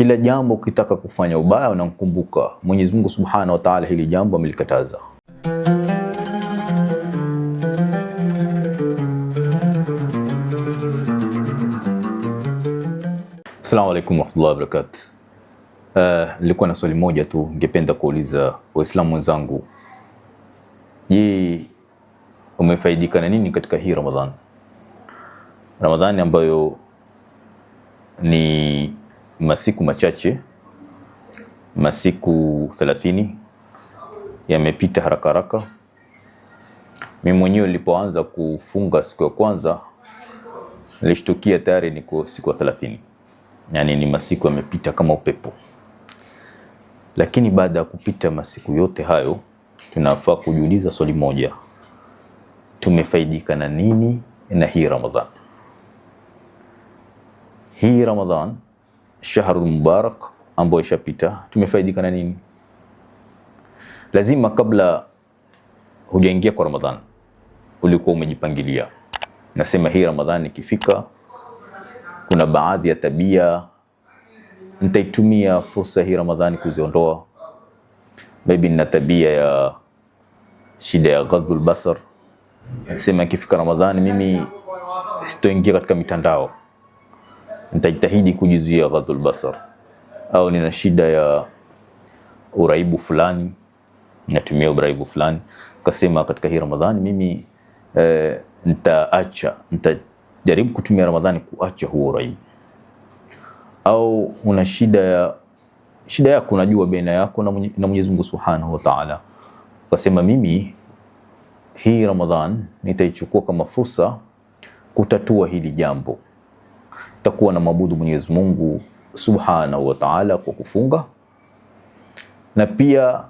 Kila jambo ukitaka kufanya ubaya unamkumbuka Mwenyezi Mungu Subhanahu wa Ta'ala, hili jambo amelikataza. Assalamu alaykum wa rahmatullahi wa barakatuh. Nilikuwa na swali moja tu ningependa kuuliza Waislamu wenzangu. Je, umefaidika na nini katika hii Ramadhani? Ramadhani ambayo ni masiku machache, masiku 30 yamepita haraka haraka. Mimi mwenyewe nilipoanza kufunga siku ya kwanza nilishtukia tayari niko siku ya 30. Yani ni masiku yamepita kama upepo. Lakini baada ya kupita masiku yote hayo, tunafaa kujiuliza swali moja. Tumefaidika na nini na hii Ramadhan? Hii Ramadhan, shahrul mubarak ambayo ishapita, tumefaidika na nini? Lazima kabla hujaingia kwa Ramadhan ulikuwa umejipangilia. Nasema hii Ramadhan ikifika, kuna baadhi ya tabia nitaitumia fursa hii Ramadhani kuziondoa. Maybe nina tabia ya shida ya ghadhul basar. Nasema ikifika Ramadhani mimi sitoingia katika mitandao, nitajitahidi kujizuia ghadhul basar. Au nina shida ya uraibu fulani, natumia uraibu fulani, kasema katika hii Ramadhani mimi nitajaribu kutumia Ramadhani kuacha huo uraibu. Au una shida yako unajua baina yako na Mwenyezi Mungu Subhanahu wa Ta'ala, ukasema mimi hii Ramadhan nitaichukua kama fursa kutatua hili jambo. Nitakuwa na maabudu Mwenyezi Mungu Subhanahu wa Ta'ala kwa kufunga, na pia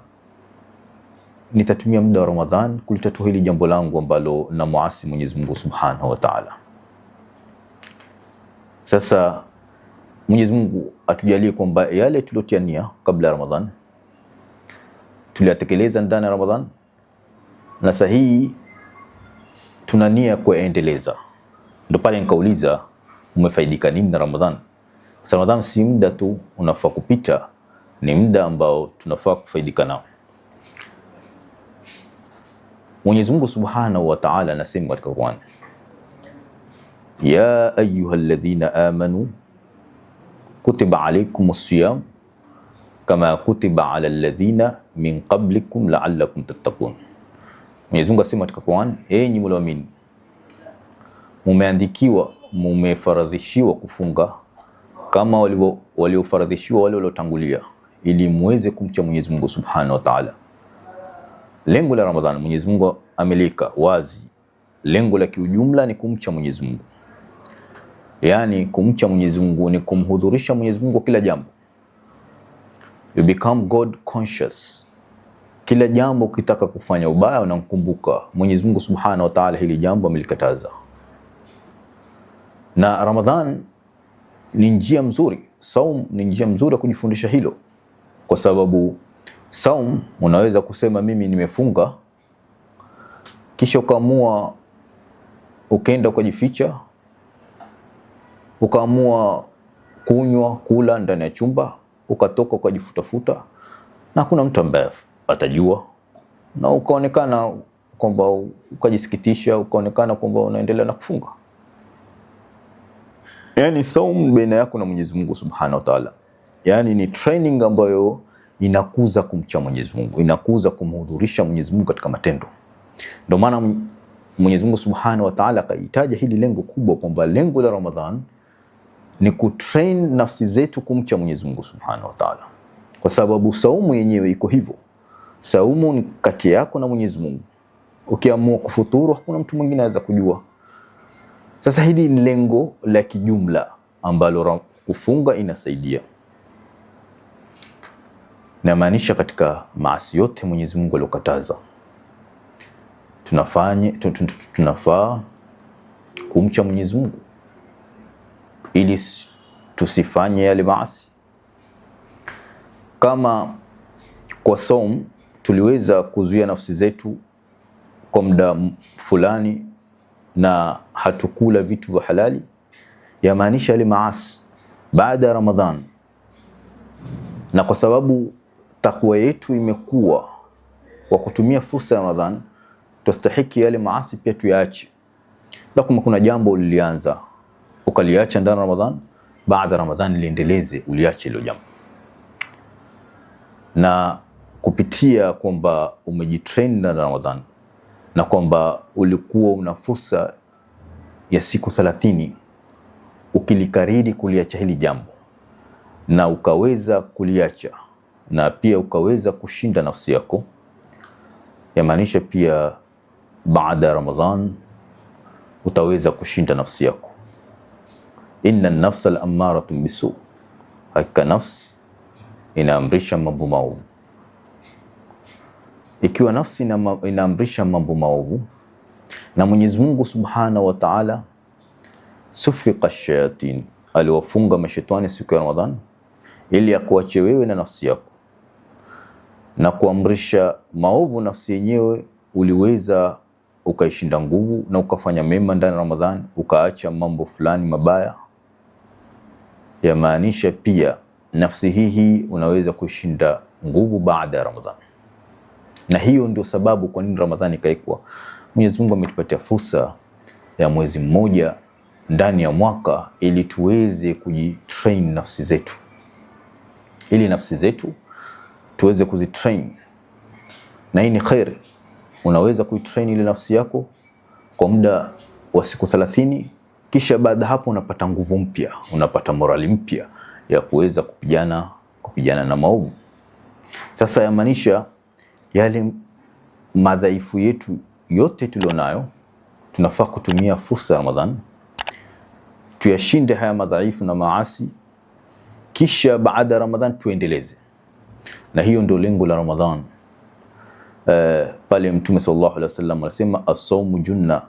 nitatumia muda wa Ramadhan kulitatua hili jambo langu ambalo na muasi Mwenyezi Mungu Subhanahu wa Ta'ala. Sasa Mwenyezi Mungu atujalie kwamba yale tulotiania kabla ya Ramadhan tuliyatekeleza ndani ya Ramadhan, na sahihi tunania kuendeleza. Ndio pale nikauliza umefaidika nini na Ramadhan? Sasa Ramadhan si muda tu unafaa kupita, ni muda ambao tunafaa kufaidika nao. Mwenyezi Mungu Subhanahu wa Ta'ala anasema katika Qur'an, ya ayyuhalladhina amanu kutiba alaykumus siyam kama kutiba ala alladhina min qablikum la'allakum tattaqun. Mwenyezi Mungu asema katika Qur'an, enyi mlioamini, mumeandikiwa, mumefaradhishiwa kufunga kama waliofaradhishiwa wale waliotangulia, ili muweze kumcha Mwenyezi Mungu Subhanahu wa Ta'ala. Lengo la Ramadhani Mwenyezi Mungu amelika wazi, lengo la kiujumla ni kumcha Mwenyezi Mungu. Yani kumcha Mwenyezi Mungu ni kumhudhurisha Mwenyezi Mungu kila jambo. You become God conscious. Kila jambo ukitaka kufanya ubaya unamkumbuka Mwenyezi Mungu Subhanahu wa Ta'ala, hili jambo amelikataza. Na Ramadhan ni njia mzuri, saum ni njia mzuri ya kujifundisha hilo. Kwa sababu saum unaweza kusema mimi nimefunga, kisha ukaamua ukaenda ukajificha, ukaamua kunywa kula ndani ya chumba, ukatoka ukajifutafuta na hakuna mtu ambaye atajua, na ukaonekana kwamba ukajisikitisha, ukaonekana kwamba unaendelea na kufunga. Yani saum baina yako na Mwenyezi Mungu Subhanahu wa Ta'ala. Yani ni training ambayo inakuza kumcha Mwenyezi Mungu, inakuza kumhudhurisha Mwenyezi Mungu katika matendo. Ndio maana Mwenyezi Mungu Subhanahu wa Ta'ala akaitaja hili lengo kubwa kwamba lengo la Ramadhan ni kutrain nafsi zetu kumcha Mwenyezi Mungu Subhanahu wa Ta'ala. Kwa sababu saumu yenyewe iko hivyo. Saumu ni kati yako na Mwenyezi Mungu. Ukiamua kufuturu hakuna mtu mwingine anaweza kujua. Sasa hili ni lengo la kijumla ambalo kufunga inasaidia. Na maanisha katika maasi yote Mwenyezi Mungu aliyokataza, tunafaa kumcha Mwenyezi Mungu ili tusifanye yale maasi. Kama kwa saum tuliweza kuzuia nafsi zetu kwa muda fulani na hatukula vitu vya halali, yamaanisha yale maasi baada ya Ramadhan Na kwa sababu takwa yetu imekuwa kwa kutumia fursa ya Ramadhan, tustahiki yale maasi pia tuyaache. Na kama kuna jambo ulianza ukaliacha ndani ya Ramadhan, baada Ramadhan liendeleze, uliache hilo jambo. Na kupitia kwamba umejitrain ndani ya Ramadhan na kwamba ulikuwa una fursa ya siku 30 ukilikariri kuliacha hili jambo na ukaweza kuliacha na pia ukaweza kushinda nafsi yako, yamaanisha pia baada ya Ramadhan utaweza kushinda nafsi yako. Inna an-nafsa al-ammaratu bisu, hakika nafsi inaamrisha mambo maovu. Ikiwa nafsi inaamrisha mambo maovu, na Mwenyezi Mungu Subhanahu wa Ta'ala sufiqa ash-shayatin, aliwafunga mashaitani siku ya Ramadhan ili akuache wewe na nafsi yako, na kuamrisha maovu nafsi yenyewe uliweza ukaishinda nguvu na ukafanya mema ndani ya Ramadhan, ukaacha mambo fulani mabaya. Yamaanisha pia nafsi hii unaweza kushinda nguvu baada ya Ramadhan. Na hiyo ndio sababu kwa nini Ramadhani ikaekwa. Mwenyezi Mungu ametupatia fursa ya mwezi mmoja ndani ya mwaka ili tuweze kujitrain nafsi zetu, ili nafsi zetu tuweze kuzitrain. Na hii ni khairi. Unaweza kuitrain ile nafsi yako kwa muda wa siku 30, kisha baada hapo unapata nguvu mpya, unapata morali mpya ya kuweza kupigana na maovu. Sasa yamaanisha yale madhaifu yetu yote tulionayo, tunafaa kutumia fursa ya Ramadhan tuyashinde haya madhaifu na maasi, kisha baada ya Ramadhan tuendeleze. Na hiyo ndio lengo la Ramadhan. Pale Mtume sallallahu alaihi wasallam anasema as-sawmu junna,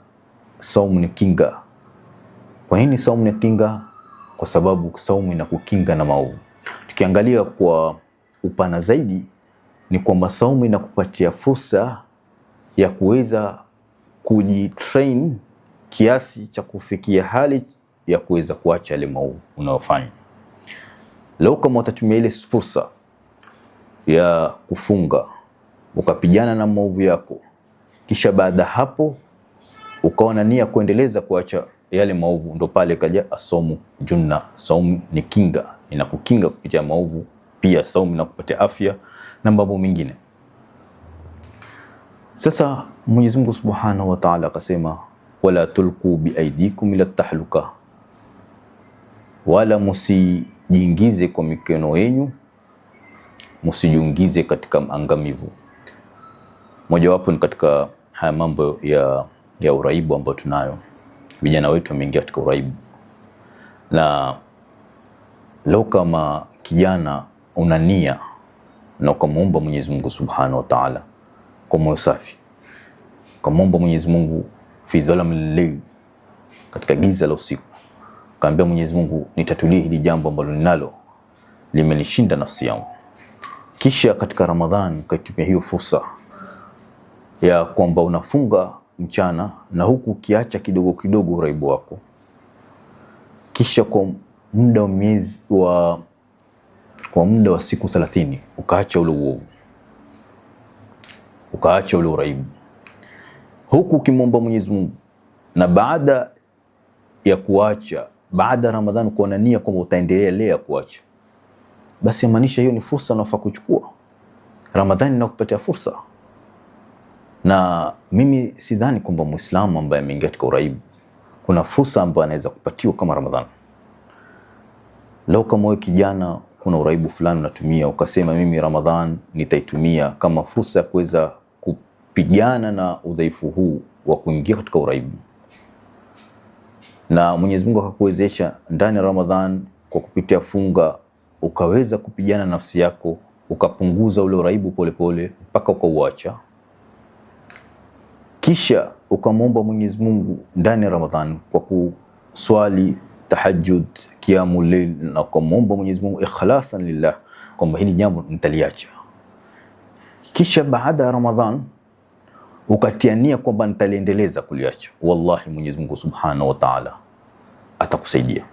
saumu ni kinga. Kwa nini saumu ni kinga? Kwa sababu saumu inakukinga na maovu. Tukiangalia kwa upana zaidi, ni kwamba saumu inakupatia fursa ya kuweza kujitrain kiasi cha kufikia hali ya kuweza kuacha ile maovu unayofanya. Leo kama utatumia ile fursa ya kufunga ukapigana na maovu yako, kisha baada hapo ukawa na nia kuendeleza kuacha yale maovu, ndo pale kaja asomu junna. Saumu ni kinga, inakukinga kupitia maovu. Pia saumu inakupatia afya na mambo mengine. Sasa Mwenyezi Mungu Subhanahu wa Ta'ala akasema wala tulqu biaidikum ila tahluka, wala musijiingize kwa mikono yenu, musijiingize katika angamivu. Mojawapo ni katika haya mambo ya uraibu ambayo tunayo. Vijana wetu wameingia katika uraibu. Na leo kama kijana una nia na ukamwomba Mwenyezi Mungu Subhanahu wa Ta'ala kwa moyo safi, ukamwomba Mwenyezi Mungu fi dhalamil layl, katika giza la usiku, kaambia Mwenyezi Mungu nitatulie hili jambo ambalo ninalo limenishinda nafsi yangu, kisha katika Ramadhan ukaitumia hiyo fursa ya kwamba unafunga mchana na huku ukiacha kidogo kidogo uraibu wako, kisha kwa muda wa siku 30 ukaacha ule uovu, ukaacha ule uraibu, huku ukimwomba Mwenyezi Mungu. Na baada ya kuacha, baada ya Ramadhani kuona nia kwamba utaendelea kuacha, basi maanisha hiyo ni fursa unafaa kuchukua. Ramadhani inakupatia fursa. Na mimi sidhani kwamba Muislamu ambaye ameingia katika uraibu kuna fursa ambayo anaweza kupatiwa kama Ramadhani. Leo kama wewe kijana kuna uraibu fulani unatumia, ukasema mimi Ramadhan nitaitumia kama fursa ya kuweza kupigana na udhaifu huu wa kuingia katika uraibu, na Mwenyezi Mungu akakuwezesha ndani ya Ramadhan kwa kupitia funga ukaweza kupigana nafsi yako, ukapunguza ule uraibu polepole mpaka ukauacha, kisha ukamwomba Mwenyezi Mungu ndani ya Ramadhan kwa kuswali tahajjud, qiyamul layl, na kumwomba Mwenyezi Mungu ikhlasan lillah kwamba hili jambo nitaliacha. Kisha baada ya Ramadhan ukatiania kwamba nitaliendeleza kuliacha, wallahi Mwenyezi Mungu Subhanahu wa Ta'ala atakusaidia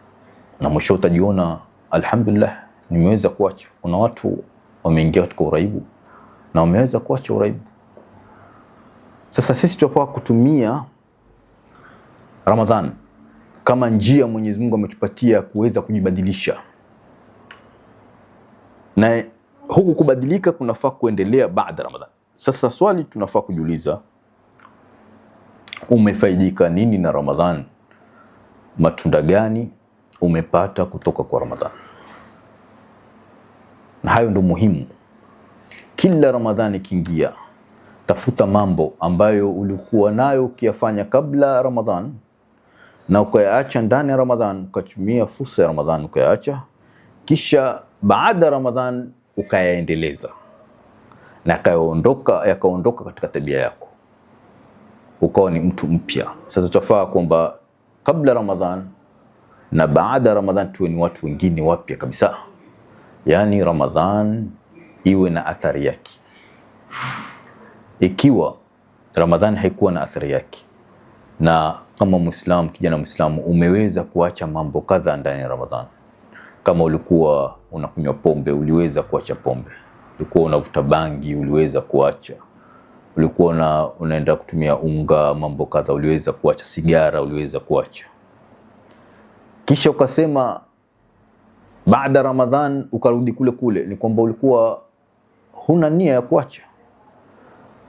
na mwisho utajiona alhamdulillah nimeweza kuacha. Kuna watu wameingia katika uraibu na wameweza kuacha uraibu. Sasa sisi tunapaswa kutumia Ramadhan kama njia Mwenyezi Mungu ametupatia kuweza kujibadilisha, na huku kubadilika kunafaa kuendelea baada Ramadhan. Sasa swali tunafaa kujiuliza, umefaidika nini na Ramadhan? Matunda gani umepata kutoka kwa Ramadhan? Na hayo ndio muhimu. Kila Ramadhani ikiingia, tafuta mambo ambayo ulikuwa nayo ukiyafanya kabla Ramadhan na ukayaacha ndani ya Ramadhan, ukatumia fursa ya Ramadhan ukayaacha, kisha baada Ramadhan ukayaendeleza na yakaondoka katika tabia yako, ukawa ni mtu mpya. Sasa tutafaa kwamba kabla Ramadhan na baada Ramadhan tuwe ni watu wengine wapya kabisa. Yani Ramadhan iwe na athari yake. Ikiwa Ramadhan haikuwa na athari yake, na kama Muislamu, kijana Muislamu, umeweza kuacha mambo kadhaa ndani ya Ramadhan. Kama ulikuwa unakunywa pombe, uliweza kuacha pombe. Ulikuwa unavuta bangi, uliweza kuacha. Ulikuwa unaenda kutumia unga, mambo kadhaa uliweza kuacha. Sigara uliweza kuacha. Kisha ukasema baada Ramadhan ukarudi kule, ni kwamba ulikuwa huna nia ya kuacha.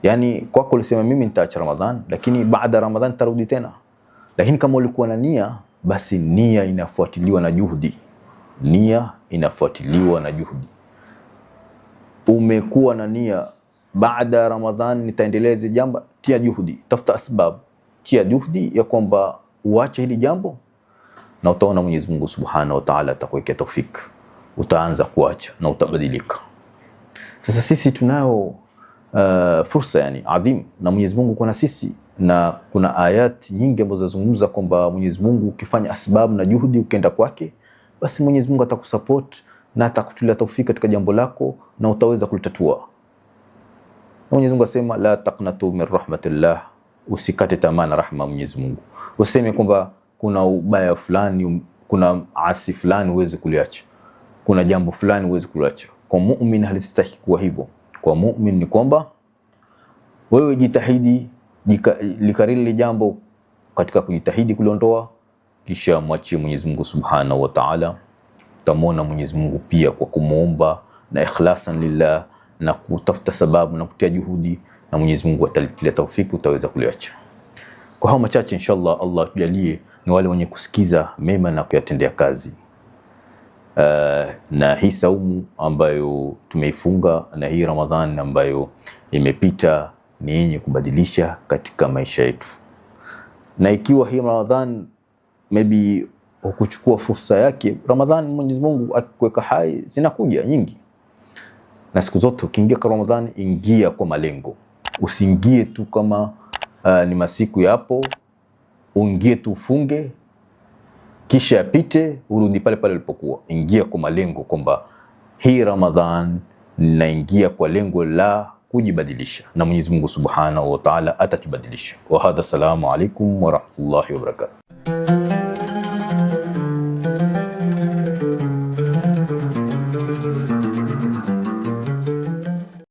Yani kwako ulisema mimi nitaacha Ramadhan, lakini baada Ramadhan tarudi tena. Lakini kama ulikuwa na nia, basi nia inafuatiliwa na juhudi. Nia inafuatiliwa na juhudi. Umekuwa na nia, baada Ramadhan nitaendeleza jambo, tia juhudi, tafuta asbab, tia juhudi ya kwamba uache hili jambo, na utaona Mwenyezi Mungu Subhanahu wa Ta'ala atakuwekea taufik. Utaanza kuacha na utabadilika. Sasa sisi tunao fursa yani adhim na Mwenyezi Mungu kuna sisi, na kuna ayat nyingi ambazo zinazungumza kwamba Mwenyezi Mungu ukifanya asbab na juhudi ukenda kwake, basi Mwenyezi Mungu atakusupport na atakutulia taufik katika jambo lako na utaweza kulitatua. Na Mwenyezi Mungu asema la taqnatu min rahmatillah, usikate tamaa na rahma Mwenyezi Mungu. Useme kwamba kuna ubaya fulani, kuna asi fulani uweze kuliacha, kuna jambo fulani uweze kuliacha. Kwa muumini halistahili kuwa hivyo. Kwa muumini ni kwamba wewe jitahidi likarili jambo katika kujitahidi kuliondoa, kisha mwachie Mwenyezi Mungu Subhanahu wa Ta'ala. Utamwona Mwenyezi Mungu pia kwa kumuomba na ikhlasan lillah na kutafuta sababu na kutia juhudi, na Mwenyezi Mungu atalitia taufiki, utaweza kuliacha. Kwa hao machache inshallah, Allah tujalie ni wale wenye kusikiza mema na kuyatendea kazi. Na hii saumu ambayo tumeifunga na hii Ramadhan ambayo imepita ni yenye kubadilisha katika maisha yetu. Na ikiwa hii Ramadhan maybe hukuchukua fursa yake, Ramadhan Mwenyezi Mungu akiweka hai zinakuja nyingi. Na siku zote ukiingia kwa Ramadhan, ingia kwa malengo. Usiingie tu kama ni masiku yapo, uingie tu ufunge kisha yapite urudi pale pale ulipokuwa. Ingia kwa malengo kwamba hii Ramadhan naingia kwa lengo la kujibadilisha, na Mwenyezi Mungu Subhanahu wa Ta'ala atatubadilisha. Wa hadha, assalamu alaikum wa rahmatullahi wa barakatuh.